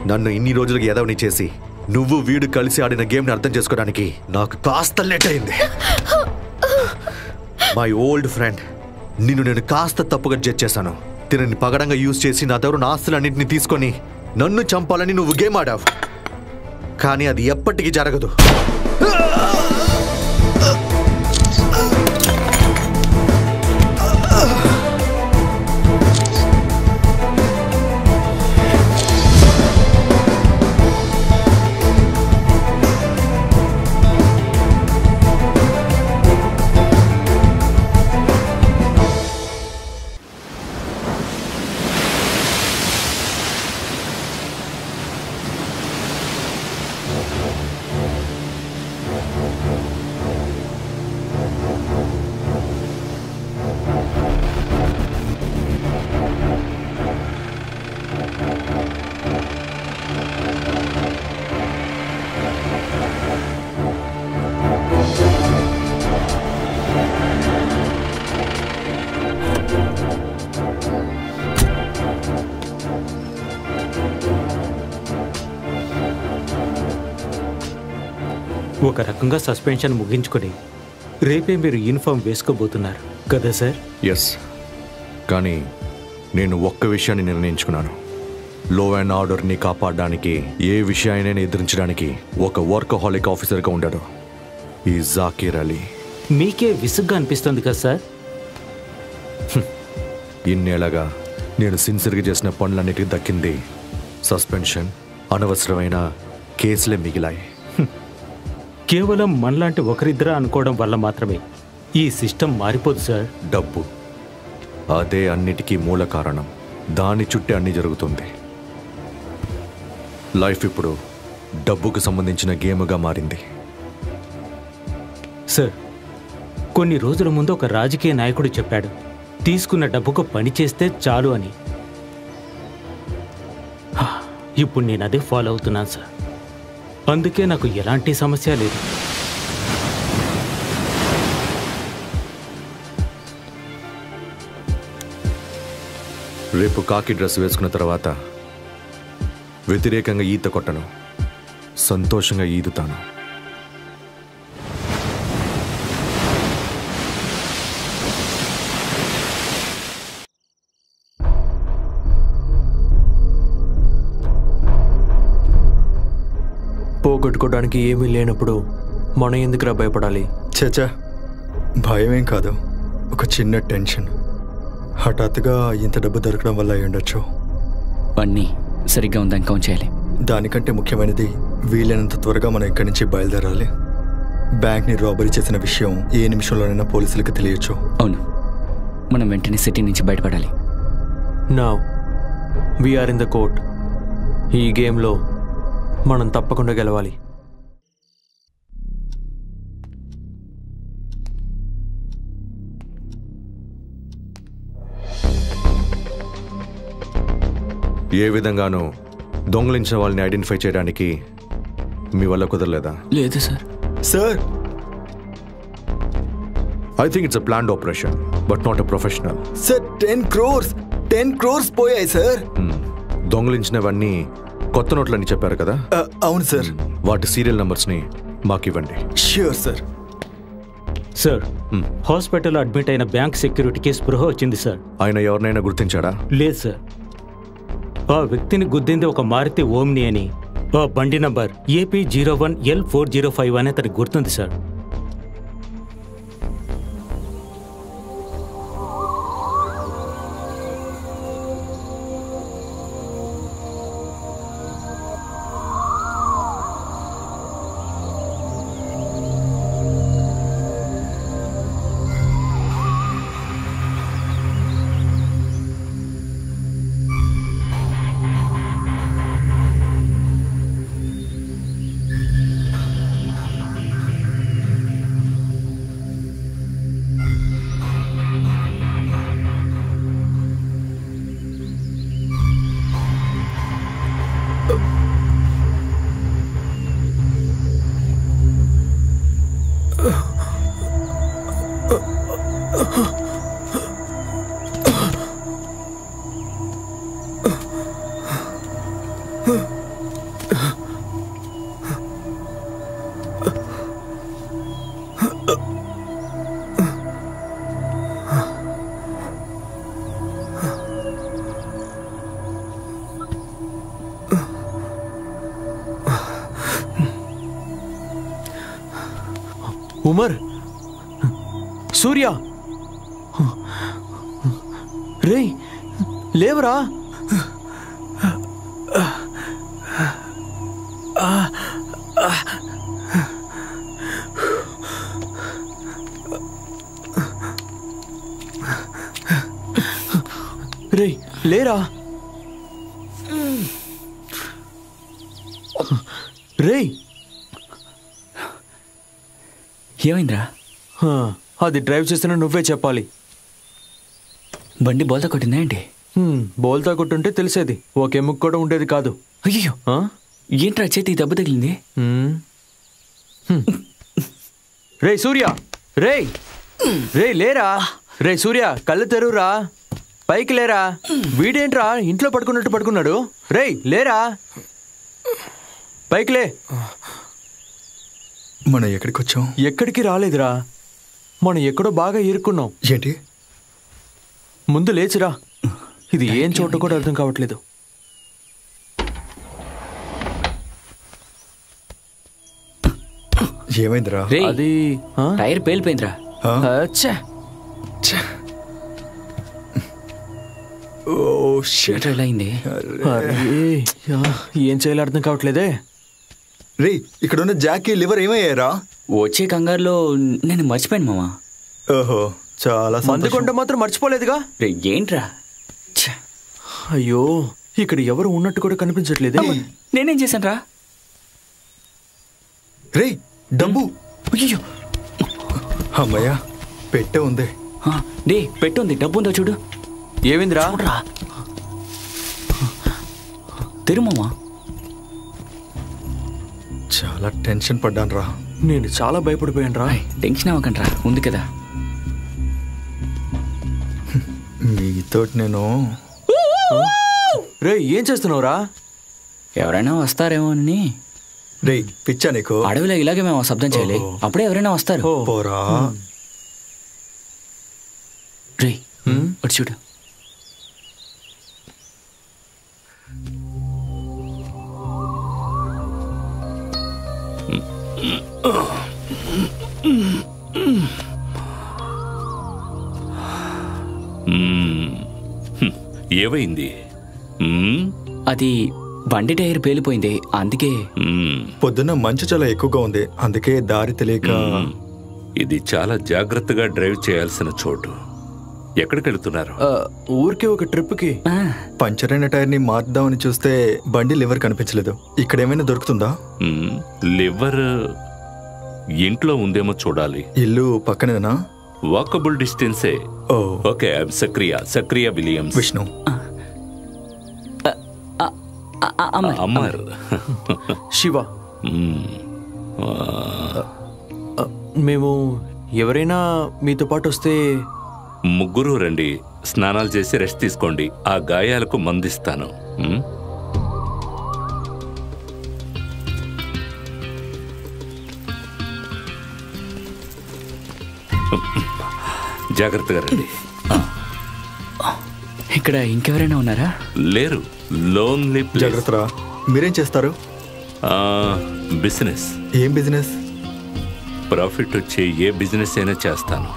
నన్ను ఇన్ని రోజులకి ఎదవని చేసి నువ్వు వీడు కలిసి ఆడిన గేమ్ని అర్థం చేసుకోవడానికి నాకు కాస్త లేట్ అయింది. మై ఓల్డ్ ఫ్రెండ్, నిన్ను నేను కాస్త తప్పుగా జడ్జ్ చేశాను. తినని పగడంగా యూజ్ చేసి నా దగ్గర ఆస్తులన్నింటినీ తీసుకొని నన్ను చంపాలని నువ్వు గేమ్ ఆడావు. కానీ అది ఎప్పటికీ జరగదు. ఒక రకంగా సస్పెన్షన్ ముగించుకొని రేపే మీరు యూనిఫామ్ వేసుకోబోతున్నారు కదా సార్? ఎస్, కానీ నేను ఒక్క విషయాన్ని నిర్ణయించుకున్నాను. లో అండ్ ఆర్డర్ని కాపాడడానికి, ఏ విషయాన్ని ఎదిరించడానికి ఒక వర్కహాలిక్ ఆఫీసర్గా ఉండడు ఈ జాకీర్ అలీ. మీకే విసుగ్గా అనిపిస్తుంది కదా సార్? ఇన్నేళ్ళగా నేను సిన్సియర్గా చేసిన పనులన్నిటికీ దక్కింది సస్పెన్షన్, అనవసరమైన కేసులే మిగిలాయి. కేవలం మనలాంటి ఒకరిద్దరా అనుకోవడం వల్ల మాత్రమే ఈ సిస్టమ్ మారిపోదు సార్. డబ్బు, అదే అన్నిటికీ మూల కారణం. దాని చుట్టే అన్నీ జరుగుతుంది. లైఫ్ ఇప్పుడు డబ్బుకు సంబంధించిన గేమ్గా మారింది. సార్, కొన్ని రోజుల ముందు ఒక రాజకీయ నాయకుడు చెప్పాడు, తీసుకున్న డబ్బుకు పని చేస్తే చాలు అని. ఇప్పుడు నేను అదే ఫాలో అవుతున్నాను సార్. అందుకే నాకు ఎలాంటి సమస్య లేదు. రేపు కాకి డ్రెస్ వేసుకున్న తర్వాత వ్యతిరేకంగా ఈత కొట్టను, సంతోషంగా ఈదుతాను. పోగొట్టుకోవడానికి ఏమీ లేనప్పుడు మనం ఎందుకురా భయపడాలి? చచా, భయమేం కాదు, ఒక చిన్న టెన్షన్. హఠాత్తుగా ఇంత డబ్బు దొరకడం వల్ల అయి ఉండొచ్చు. అన్నీ సరిగ్గా ఉందని కౌంట్ చేయాలి. దానికంటే ముఖ్యమైనది వీలైనంత త్వరగా మనం ఇక్కడి నుంచి బయలుదేరాలి. బ్యాంక్ని రాబరీ చేసిన విషయం ఏ నిమిషంలోనైనా పోలీసులకు తెలియచ్చు. అవును, మనం వెంటనే సిటీ నుంచి బయటపడాలి. Now we're in the court. ఈ గేమ్లో మనం తప్పకుండా గెలవాలి. ఏ విధంగానూ దొంగలించిన వాళ్ళని ఐడెంటిఫై చేయడానికి మీ వల్ల కుదరలేదా? లేదు sir. Sir, I think it's a planned operation, but not a professional. Sir, 10 crores పోయాయి సార్. దొంగలించినవన్నీ కొత్త నోట్లని చెప్పారు కదా? అవును సార్. వాటి సీరియల్ నంబర్స్ని మాకు ఇవ్వండి. Sure sir. సార్, హాస్పిటల్లో అడ్మిట్ అయిన బ్యాంక్ సెక్యూరిటీకి స్పృహ వచ్చింది సార్. ఆయన ఎవరినైనా గుర్తించాడా? లేదు సార్. ఆ వ్యక్తిని గుద్దింది ఒక మారుతి ఓమ్ని అని. ఆ బండి నంబర్ AP01L405 అని అతనికి గుర్తుంది సార్. ఉమర్, సూర్య, రేయ్ లేవరా. రేయ్ లేరా. రేయ్ ఏమైందిరా? అది డ్రైవ్ చేస్తున్నా నువ్వే చెప్పాలి. బండి బోల్తా కొట్టిందా ఏంటి? బోల్తా కొట్టుంటే తెలిసేది, ఒక ఎముక కూడా ఉండేది కాదు. అయ్యో, ఏంట్రా చేతికి దెబ్బ తగిలింది? రేయ్ సూర్య, రేయ్ రేయ్ లేరా. రేయ్ సూర్య, కళ్ళు తెరువురా, పైకి లేరా. వీడేంట్రా ఇంట్లో పడుకున్నట్టు పడుకున్నాడు. రేయ్ లేరా, పైకి లే. మనం ఎక్కడికి వచ్చాం? ఎక్కడికి రాలేదురా, మనం ఎక్కడో బాగా ఇరుక్కున్నాం. ఏంటి? ముందు లేచిరా, ఇది ఏం చోట కూడా అర్థం కావట్లేదు. ఏమైందిరా? రేయ్, అది టైర్ పేలిపోయిందిరా. అచ్చా. Oh shit. ఏంట్రా ఇలా అయింది? అరే, ఏం చేయాలో అర్థం కావట్లేదే. రే, ఇక్కడ ఉన్న జాకీ లివర్ ఏమయ్యారా? వచ్చే కంగారులో నేను మర్చిపోయాను మామా. ఓహో, చాలా మందు కొండ మాత్రం మర్చిపోలేదుగా. రే ఏంట్రా? ఛ, అయ్యో, ఇక్కడ ఎవరు ఉన్నట్టు కూడా కనిపించట్లేదే. నేనేం చేశాను రా? రే, డబ్బు. అయ్యో, అమ్మయ్యా, పెట్టే ఉంది. డే పెట్టుంది, డబ్బు ఉందో చూడు. ఏమైందిరా? చూడరా, తెరుమామా. చాలా టెన్షన్ పడ్డాను రా. నేను చాలా భయపడిపోయాను రా. టెన్షన్ అవ్వకండ్రా, ఉంది కదా. మీతో నేను. రే ఏం చేస్తున్నావురా? ఎవరైనా వస్తారేమో అని. రే, పిచ్చా నీకు? అడవిలో ఇలాగే మేము శబ్దం చేయాలి, అప్పుడే ఎవరైనా వస్తారు. పోరా. రే అటు చూడు. ఏమైంది? అది బండి టైర్ పేలిపోయింది, అందుకే. పొద్దున్న మంచు చాలా ఎక్కువగా ఉంది, అందుకే దారి తెలియక. ఇది చాలా జాగ్రత్తగా డ్రైవ్ చేయాల్సిన చోటు. ఎక్కడికి వెళ్తున్నారు? ఊరికే ఒక ట్రిప్కి. పంచర్ అయిన టైర్ ని మార్దామని చూస్తే బండి లివర్ కనిపించలేదు. ఇక్కడ ఏమైనా దొరుకుతుందా? లివర్ ఇంట్లో ఉందేమో చూడాలి. ఇల్లు పక్కనేనా? వాకబుల్ డిస్టెన్సే. ఓ ఓకే, సక్రియ విలియమ్స్. విష్ణు. అమర్. శివ. మేము ఎవరైనా మీతో పాటు వస్తే? ముగ్గురు రండి, స్నానాలు చేసి రెస్ట్ తీసుకోండి. ఆ గాయాలకు మందిస్తాను. జాగ్రత్తగా రండి. ఇక్కడ ఇంకెవరైనా ఉన్నారా? లేరు, లోన్లీ ప్లేస్. జాగ్రత్త. మీరేం చేస్తారు? బిజినెస్. ఏం బిజినెస్? ప్రాఫిట్ వచ్చే ఏ బిజినెస్ అయినా చేస్తాను.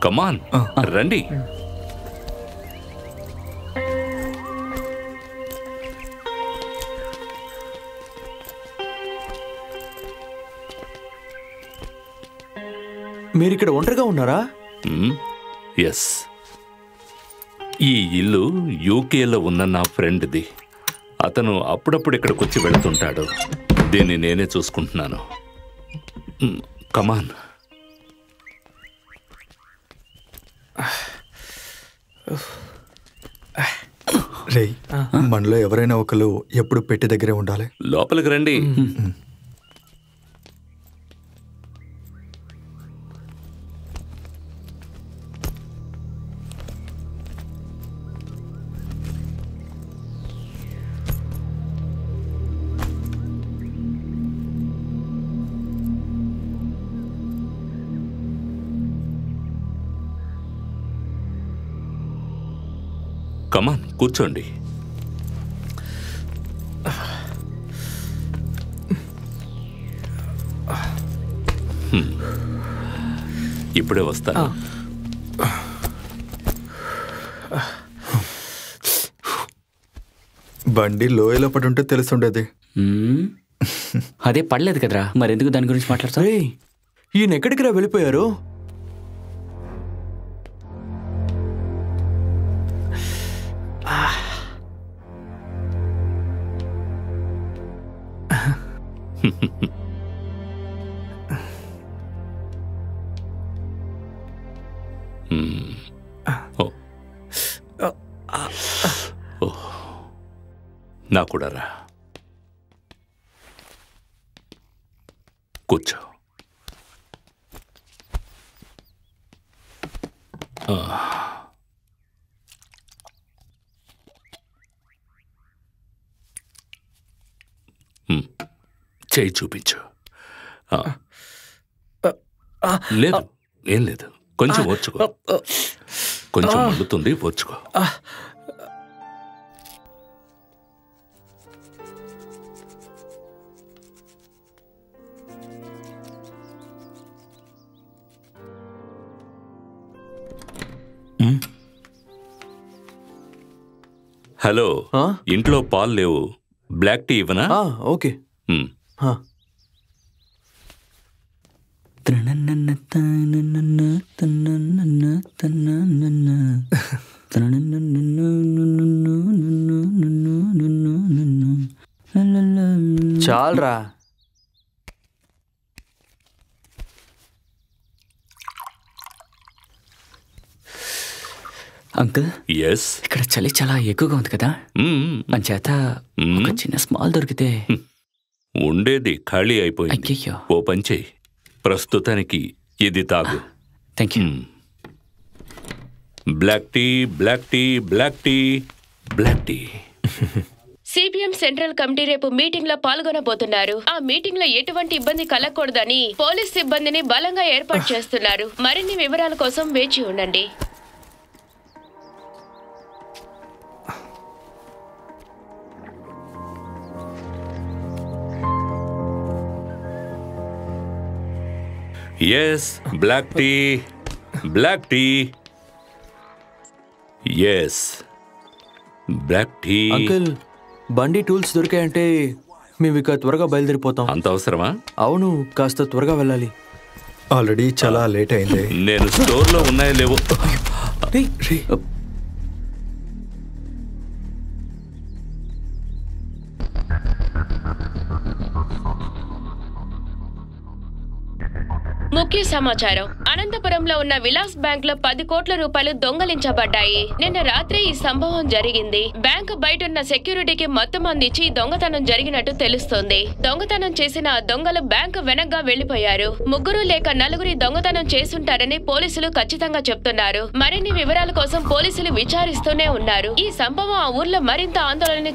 కమాన్, రండి. మీరిక్కడ ఒంటరిగా ఉన్నారా? ఎస్. ఈ ఇల్లు యూకేలో ఉన్న నా ఫ్రెండ్ది. అతను అప్పుడప్పుడు ఇక్కడికి వచ్చి వెళుతుంటాడు. దీన్ని నేనే చూసుకుంటున్నాను. కమాన్. రేయ్, మనలో ఎవరైనా ఒకరు ఎప్పుడు పెట్టి దగ్గరే ఉండాలి. లోపలికి రండి. కమాన్, కూర్చోండి. ఇప్పుడే వస్తాను. బండి లోయలో పడి ఉంటే తెలుసుండేది. అదే పడలేదు కదరా, మరెందుకు దాని గురించి మాట్లాడతావు? రేయ్, ఈయన ఎక్కడికి రా వెళ్ళిపోయారు? నా కూడా రా. కూర్చో. చేయి చూపించు. లేదు, ఏం లేదు. కొంచెం ఓర్చుకో. కొంచెం మండుతుంది, ఓర్చుకో. హలో, ఇంట్లో పాలు లేవు. బ్లాక్ టీ ఇవ్వనా? ఓకే. చాలరా. Uncle, yes. ఇక్కడ చలి చాలా ఎక్కువగా ఉంది కదా, అంచేత ఒక చిన్న స్మాల్ దొరికితే. ఉండేది ఖాళీ అయిపోయింది. అయ్యయ్యో. ఓ పని చెయ్యి, ప్రస్తుతానికి ఇది తాగు. Thank you. Black tea, black tea, black tea, black tea. CPM central committee రేపు మీటింగ్ లో పాల్గొనబోతున్నారు. ఆ మీటింగ్ లో ఎటువంటి ఇబ్బంది కలగకూడదని పోలీస్ సిబ్బందిని బలంగా ఏర్పాటు చేస్తున్నారు. మరిన్ని వివరాల కోసం వేచి ఉండండి. Yes, black tea, black tea. Yes, black tea. Uncle, బండి టూల్స్ దొరికాయంటే మేము ఇక త్వరగా బయలుదేరిపోతాం. అంత అవసరమా? అవును, కాస్త త్వరగా వెళ్ళాలి. ఆల్రెడీ చాలా లేట్ అయింది. నేను స్టోర్లో ఉన్నాయో లేవో. ముఖ్య సమాచారం. అనంతపురంలో ఉన్న విలాస్ బ్యాంక్ లో 10 కోట్ల రూపాయలు దొంగలించబడ్డాయి. నిన్న రాత్రి ఈ సంభవం జరిగింది. బ్యాంక్ బయటున్న సెక్యూరిటీకి మొత్తం అందించి దొంగతనం జరిగినట్టు తెలుస్తోంది. దొంగతనం చేసిన ఆ దొంగలు బ్యాంకు వెనక్గా వెళ్లిపోయారు. 3 లేక 4 దొంగతనం చేసుంటారని పోలీసులు ఖచ్చితంగా చెప్తున్నారు. మరిన్ని వివరాల కోసం పోలీసులు విచారిస్తూనే ఉన్నారు. ఈ సంభవం ఆ ఊర్లో మరింత ఆందోళన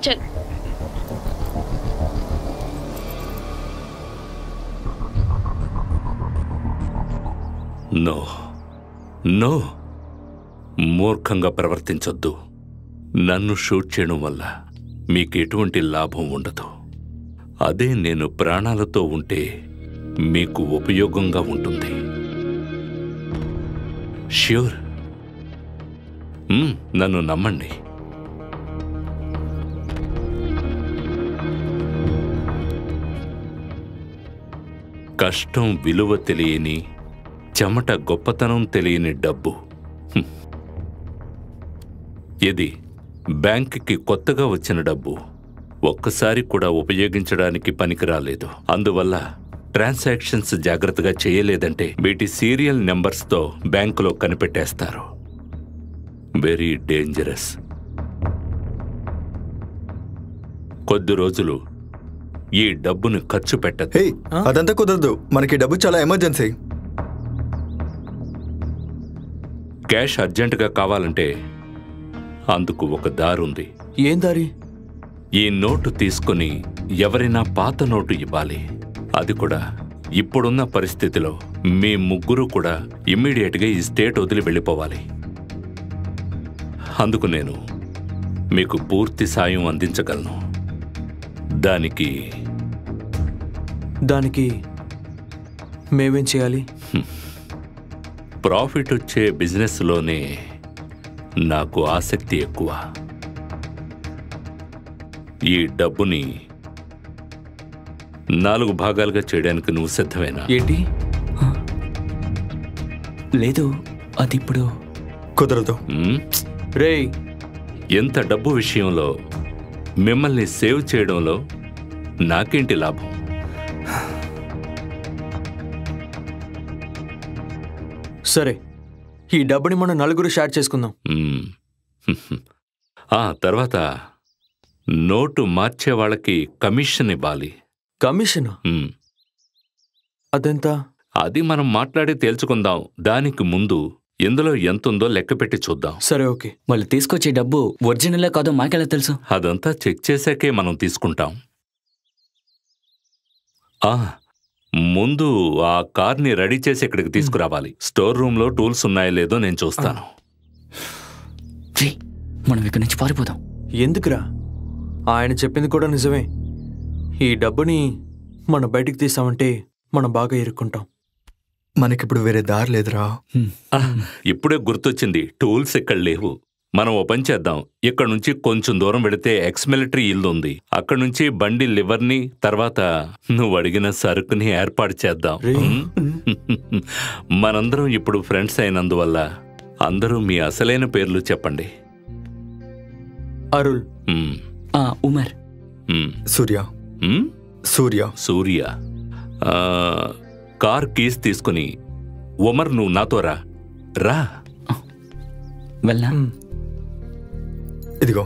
నో నో, మూర్ఖంగా ప్రవర్తించొద్దు. నన్ను షూట్ చేయడం వల్ల మీకు ఎటువంటి లాభం ఉండదు. అదే నేను ప్రాణాలతో ఉంటే మీకు ఉపయోగంగా ఉంటుంది. ష్యూర్, నన్ను నమ్మండి. కష్టం విలువ తెలియని, చెమట గొప్పతనం తెలియని డబ్బు. ఇది బ్యాంకుకి కొత్తగా వచ్చిన డబ్బు. ఒక్కసారి కూడా ఉపయోగించడానికి పనికిరాలేదు. అందువల్ల ట్రాన్సాక్షన్స్ జాగ్రత్తగా చేయలేదంటే వీటి సీరియల్ నెంబర్స్తో బ్యాంకులో కనిపెట్టేస్తారు. Very dangerous. కొద్ది రోజులు ఈ డబ్బును ఖర్చు పెట్టదు. హే, అదంతా కుదరదు. మనకి డబ్బు చాలా ఎమర్జెన్సీ. క్యాష్ అర్జెంటుగా కావాలంటే అందుకు ఒక దారుంది. ఏం దారి? ఈ నోటు తీసుకుని ఎవరైనా పాత నోటు ఇవ్వాలి. అది కూడా ఇప్పుడున్న పరిస్థితిలో మీ ముగ్గురు కూడా ఇమ్మీడియట్గా ఈ స్టేట్ వదిలి వెళ్ళిపోవాలి. అందుకు నేను మీకు పూర్తి సాయం అందించగలను. దానికి మేమేం చేయాలి? ప్రాఫిట్ వచ్చే బిజినెస్లోనే నాకు ఆసక్తి ఎక్కువ. ఈ డబ్బుని 4 భాగాలుగా చేయడానికి నువ్వు సిద్ధమేనా? ఏంటి? లేదు, అది ఇప్పుడు కుదరదు. రేయ్, ఎంత డబ్బు విషయంలో మిమ్మల్ని సేవ్ చేయడంలో నాకేంటి లాభం? సరే, ఈ డబ్బుని మనం 4 షేర్ చేసుకుందాం. తర్వాత నోటు మార్చే వాళ్ళకి కమిషన్ ఇవ్వాలి. కమిషనా? అదెంత? అది మనం మాట్లాడి తేల్చుకుందాం. దానికి ముందు ఇందులో ఎంతుందో లెక్క పెట్టి చూద్దాం. సరే, ఓకే. వాళ్ళు తీసుకొచ్చే డబ్బు ఒరిజినల్ కాదో మాకెలా తెలుసు? అదంతా చెక్ చేశాకే మనం తీసుకుంటాం. ముందు ఆ కార్ని రెడీ చేసి ఇక్కడికి తీసుకురావాలి. స్టోర్ రూమ్లో టూల్స్ ఉన్నాయో లేదో నేను చూస్తాను. మనం ఇక్కడి నుంచి పారిపోదాం. ఎందుకురా? ఆయన చెప్పింది కూడా నిజమే. ఈ డబ్బుని మనం బయటికి తీసామంటే మనం బాగా ఇరుక్కుంటాం. మనకిప్పుడు వేరే దారి లేదురా. ఇప్పుడే గుర్తొచ్చింది, టూల్స్ ఇక్కడ లేవు. మనం ఓ పని చేద్దాం. ఇక్కడ నుంచి కొంచెం దూరం వెళితే ఎక్స్ మిలిటరీ ఇల్లు ఉంది. అక్కడ నుంచి బండి లివర్ని, తర్వాత నువ్వు అడిగిన సరుకుని ఏర్పాటు చేద్దాం. మనందరం ఇప్పుడు ఫ్రెండ్స్ అయినందువల్ల అందరూ మీ అసలైన పేర్లు చెప్పండి. అరుల్. ఉమర్. సూర్య. సూర్య. సూర్య. కార్ కీస్ తీసుకుని ఉమర్ నువ్వు నాతో రా. వెళ్ళా. ఇదిగో